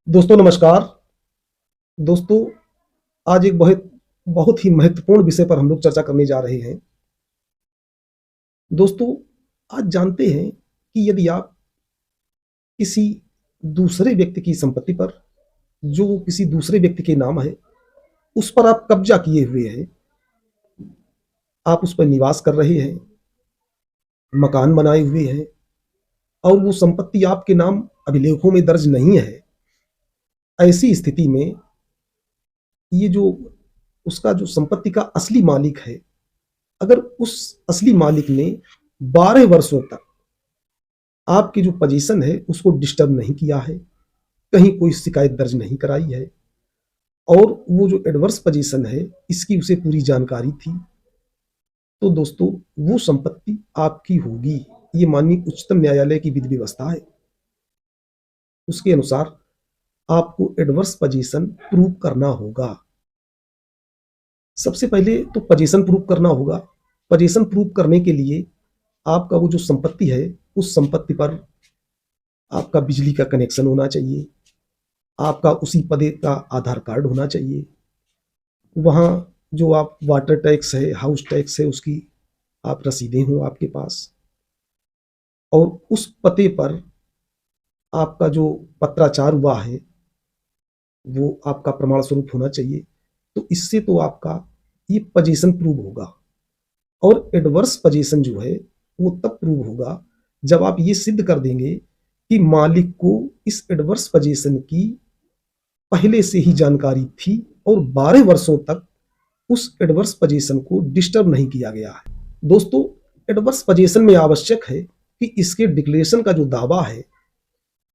दोस्तों नमस्कार। दोस्तों आज एक बहुत बहुत ही महत्वपूर्ण विषय पर हम लोग चर्चा करने जा रहे हैं। दोस्तों आज जानते हैं कि यदि आप किसी दूसरे व्यक्ति की संपत्ति पर, जो किसी दूसरे व्यक्ति के नाम है, उस पर आप कब्जा किए हुए हैं, आप उस पर निवास कर रहे हैं, मकान बनाए हुए हैं और वो संपत्ति आपके नाम अभिलेखों में दर्ज नहीं है। ऐसी स्थिति में ये जो उसका जो संपत्ति का असली मालिक है, अगर उस असली मालिक ने 12 वर्षों तक आपकी जो पोजीशन है उसको डिस्टर्ब नहीं किया है, कहीं कोई शिकायत दर्ज नहीं कराई है और वो जो एडवर्स पोजीशन है इसकी उसे पूरी जानकारी थी, तो दोस्तों वो संपत्ति आपकी होगी। ये माननीय उच्चतम न्यायालय की विधि व्यवस्था है। उसके अनुसार आपको एडवर्स पोजीशन प्रूव करना होगा। सबसे पहले तो पोजीशन प्रूव करना होगा। पोजीशन प्रूव करने के लिए आपका वो जो संपत्ति है, उस संपत्ति पर आपका बिजली का कनेक्शन होना चाहिए, आपका उसी पते का आधार कार्ड होना चाहिए, वहाँ जो आप वाटर टैक्स है, हाउस टैक्स है, उसकी आप रसीदें हों आपके पास और उस पते पर आपका जो पत्राचार हुआ है वो आपका प्रमाण स्वरूप होना चाहिए। तो इससे तो आपका ये पोजीशन प्रूव होगा और एडवर्स पोजीशन जो है वो तब प्रूव होगा जब आप ये सिद्ध कर देंगे कि मालिक को इस एडवर्स पोजीशन की पहले से ही जानकारी थी और 12 वर्षों तक उस एडवर्स पोजीशन को डिस्टर्ब नहीं किया गया है। दोस्तों एडवर्स पोजीशन में आवश्यक है कि इसके डिक्लेरेशन का जो दावा है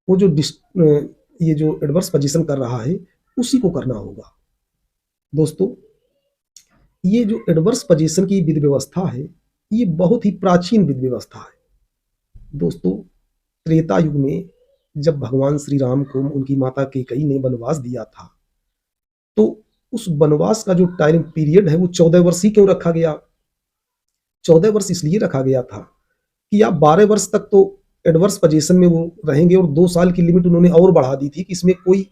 वो जो ये जो एडवर्स पोजीशन कर रहा है उसी को करना होगा। दोस्तों ये जो एडवर्स पोजीशन की विधि व्यवस्था है ये बहुत ही प्राचीन विधि व्यवस्था है। दोस्तों त्रेता युग में जब भगवान श्री राम को उनकी माता कैकेयी ने वनवास दिया था, तो उस वनवास का जो टाइम पीरियड है वो 14 वर्ष ही क्यों रखा गया? 14 वर्ष इसलिए रखा गया था कि आप 12 वर्ष तक तो एडवर्स पोजीशन में वो रहेंगे और 2 साल की लिमिट उन्होंने और बढ़ा दी थी कि इसमें कोई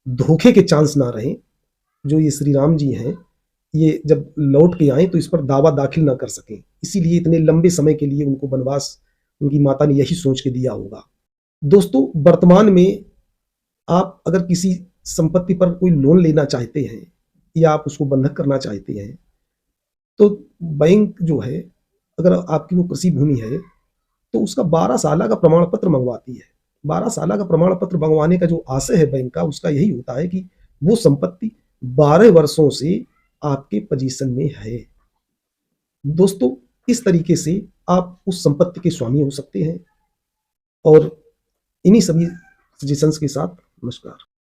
धोखे के चांस ना रहे। जो ये श्री राम जी हैं ये जब लौट के आए तो इस पर दावा दाखिल ना कर सकें, इसीलिए इतने लंबे समय के लिए उनको वनवास उनकी माता ने यही सोच के दिया होगा। दोस्तों वर्तमान में आप अगर किसी संपत्ति पर कोई लोन लेना चाहते हैं या आप उसको बंधक करना चाहते हैं, तो बैंक जो है अगर आपकी वो कृषि भूमि है तो उसका 12 साल का प्रमाण पत्र मंगवाती है। 12 साल का प्रमाण पत्र मंगवाने का जो आशय है बैंक का, उसका यही होता है कि वो संपत्ति 12 वर्षों से आपके पोजीशन में है। दोस्तों इस तरीके से आप उस संपत्ति के स्वामी हो सकते हैं और इन्हीं सभी सजेशंस के साथ नमस्कार।